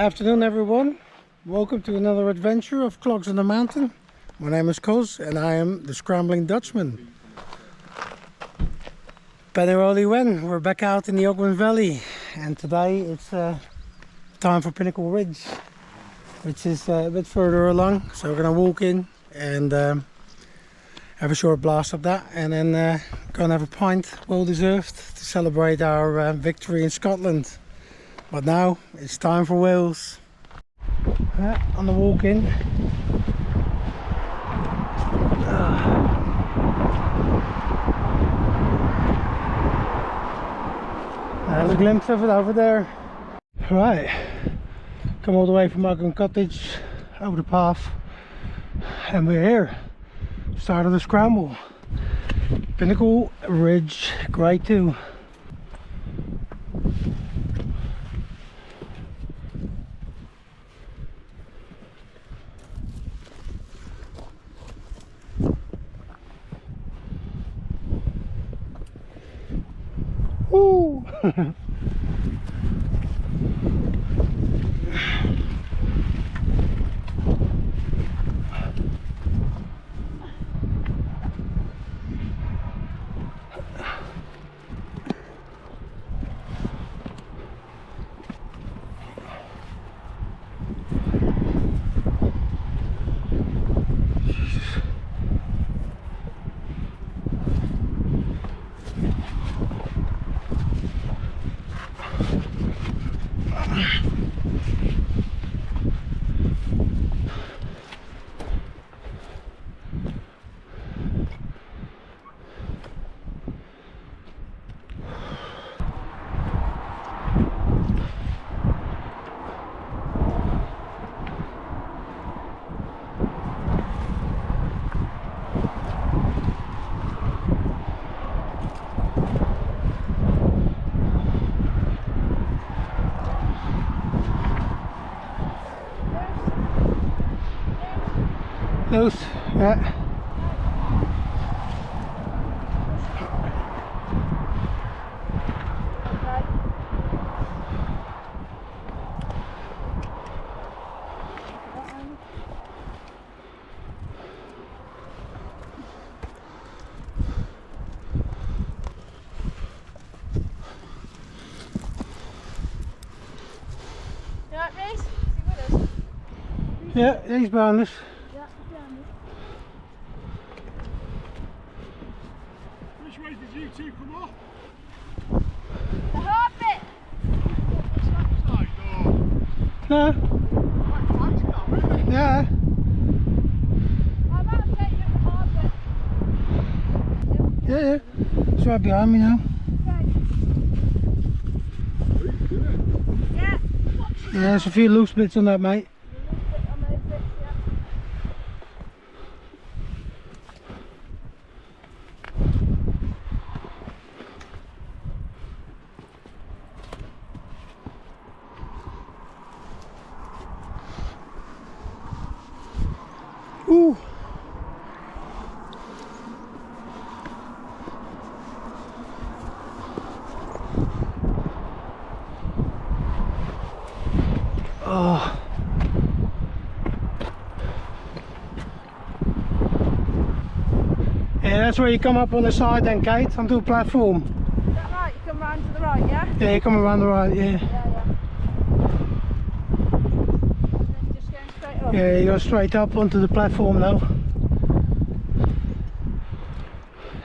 afternoon, everyone. Welcome to another adventure of Clogs on the Mountain. My name is Koz and I am the Scrambling Dutchman. Pen Yr Ole Wen. We're back out in the Ole Wen Valley, and today it's time for Pinnacle Ridge, which is a bit further along. So we're going to walk in and have a short blast of that, and then go and have a pint, well deserved, to celebrate our victory in Scotland. But now it's time for Wales. On the walk in. There's a glimpse of it over there. Right, come all the way from Ogden Cottage over the path, and we're here. Start of the scramble. Pinnacle Ridge, grade 2. Woo! Loose, yeah. Yeah, he's behind us. Which way did you two come off? The hard bit! Side or? No. Quite flat now, really? Yeah. I'm about to take you up the hard bit. Yeah. It's right behind me now. Yeah. Yeah, there's a few loose bits on that, mate. On those bits, yeah. Ooh. Oh. Yeah, that's where you come up on the side then, Kate, onto a platform. Is that right? You come round to the right, yeah? Yeah, you come around the right, yeah. Yeah. And then just going straight up. Yeah, you go straight up onto the platform now.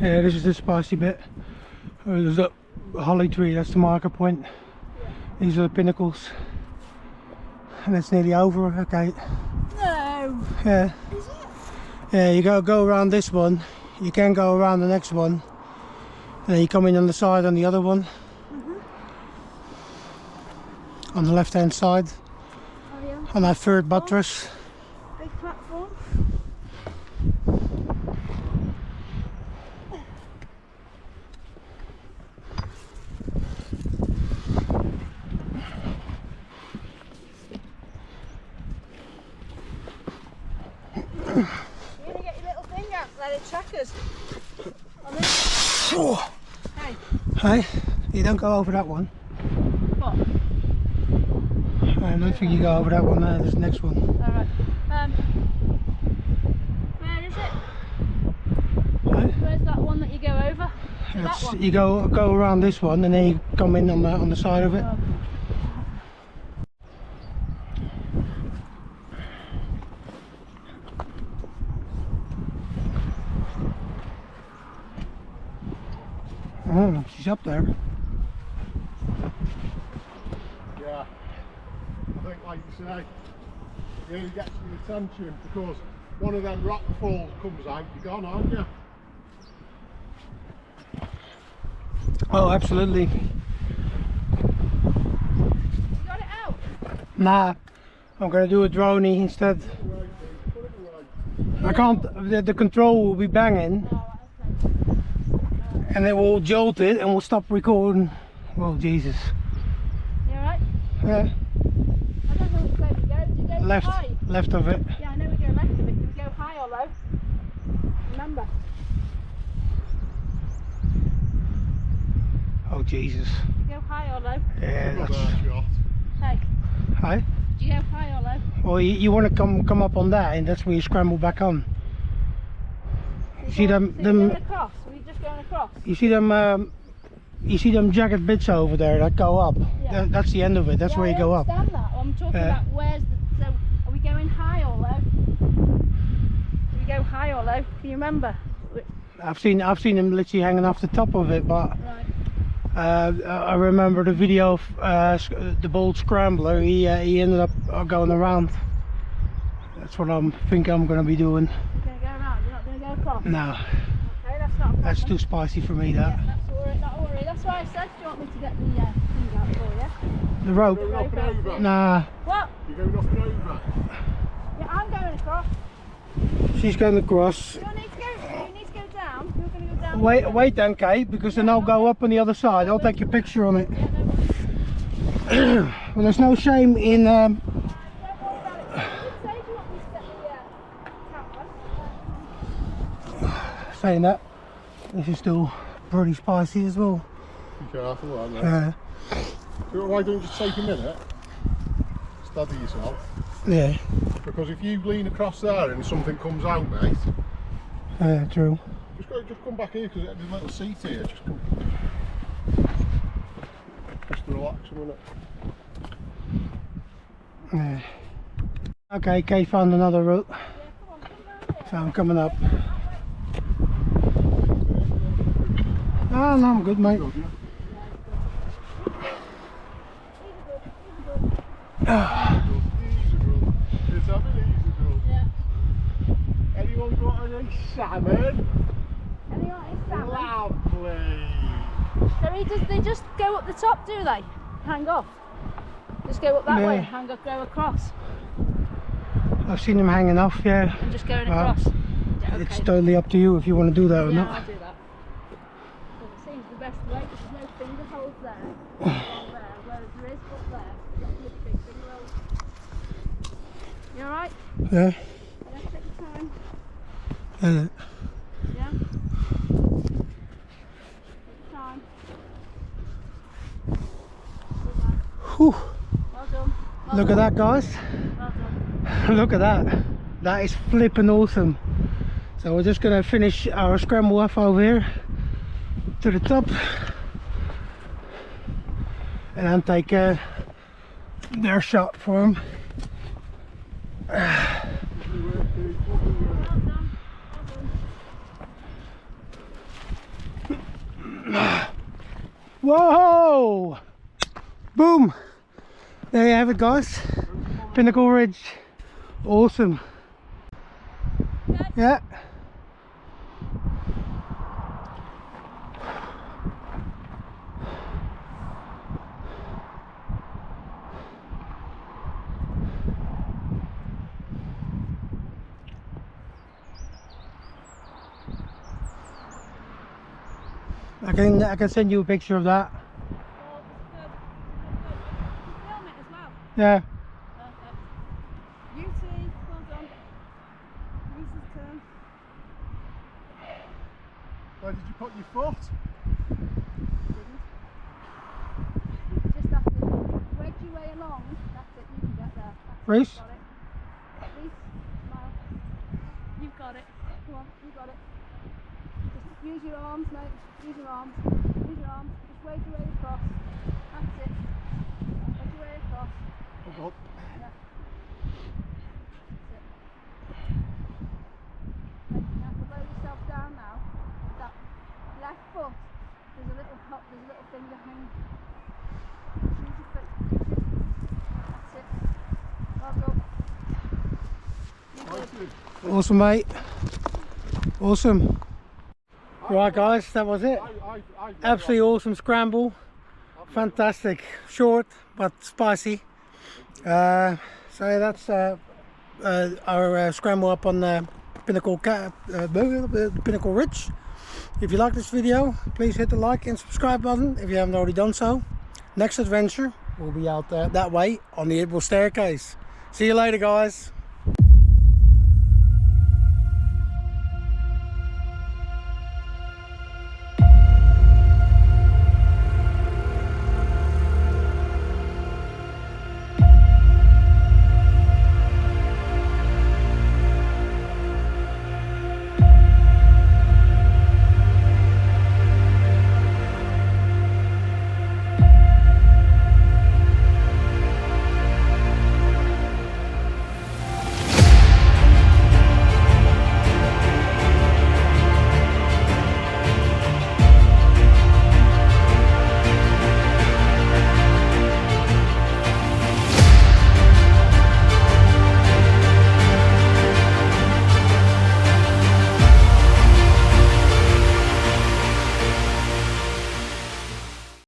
Yeah, this is the spicy bit. There's a holly tree, that's the marker point. Yeah. These are the pinnacles. And it's nearly over, okay. No! Yeah. Is it? Yeah, you gotta go around this one. You can go around the next one. And then you come in on the side on the other one. On the left hand side. Oh yeah. On that third buttress. Big platform. You're gonna get your little thing out, let it track us. Oh. Hey. Hey, you don't go over that one. What? I don't think you go over that one there, there's the next one. Alright. Where is it? Right? Where's that one that you go over? Is it that one? You go around this one and then you come in on the side of it. Oh, she's up there. Yeah. I think, like you say, it really gets your attention because one of them rock falls comes out, you're gone, aren't you? Oh, absolutely. You got it out? Nah, I'm gonna do a droney instead. I can't. The control will be banging, and it will jolt it, and we'll stop recording. Oh Jesus. You alright? Yeah. I don't know which way we go. Do you go Left, high? left of it. Yeah, I know we go left of it. Do we go high or low? Remember? Oh Jesus. Do you go high or low? Yeah, Another that's. shot. Hey, Hi. do you go high or low? Well, you want to come up on that, and that's where you scramble back on. You see them So you're going across? Are we just going across? You see them jagged bits over there that go up. Yeah. That's the end of it. That's Yeah, where you go I up. understand that. I'm talking Yeah. about where's the... So, are we going high or low? Do we go high or low? Can you remember? I've seen him literally hanging off the top of it, but Right. I remember the video of the bold scrambler. He ended up going around. That's what I think I'm going to be doing. You're going to go around? You're not going to go across? No, Okay, that's not a problem. that's too spicy for me. Yeah, That that's alright, not a worry. That's why I said, do you want me to get the thing out for you? the rope. Going up and over. Nah, What? You're going up and over. Yeah, I'm going across. she's going across. You need to go down. You're going to go down. Wait then, Kate, because then I'll go up on the other side. I'll take your picture on it. Yeah, no worries. Well, there's no shame in. Don't worry about it. You say you want me to get the camera. Saying that, this is still pretty spicy as well. Be careful, aren't you? So why don't you just take a minute, steady yourself, Yeah, because if you lean across there and something comes out, mate, true. just come back here because there's a little seat here. Just come, just relax a minute. Yeah. Okay, Kate found another route, so I'm coming up. Oh no, I'm good, mate. Good, yeah? These are good. It's having these are good. Yeah. Anyone got any salmon? Anyone is salmon? Lovely. So they just go up the top, do they? Hang off. Just go up that Yeah. way and hang off, go across. I've seen him hanging off, yeah. And just going Well, across. Yeah, It's okay. totally up to you if you want to do that or Yeah, not. I'll do that. Well, it seems the best way. There's no finger holes there. Along there, whereas there is up there. You've got really big finger holes. You alright? Yeah. Yeah, take your time. Yeah. Yeah? Take your time. Good man. Whew. Well done. Well Look at done. that, guys. Well done. Look at that. That is flipping awesome. So we're just gonna finish our scramble off over here to the top and then take their shot for him. Well done. Whoa! Boom! There you have it, guys. Pinnacle Ridge. Awesome. Okay. Yeah. I can send you a picture of that. Well, good. Film it as well. Yeah. Perfect. Beauty, well done. Lisa's turn. Where did you put your foot? Just have to wedge your way along. That's it. You Reese? Got it. Reese, smile. You've got it. Come on, you got it. Just use your arms, mate. Use your arms. Use your arms. Just wade your way across. That's it. Wade your way across. Oh God. Yeah. That's it. Right, you have to lower yourself down now. That left foot, there's a little hop, there's a little finger hanging. Use your foot. That's it. Well done. You good. Awesome, mate. Awesome. Right, guys, that was it. Absolutely awesome scramble. Fantastic. Short but spicy. So that's our scramble up on the Pinnacle Ridge. If you like this video, please hit the like and subscribe button if you haven't already done so. Next adventure will be out that way on the Idle Staircase. See you later, guys.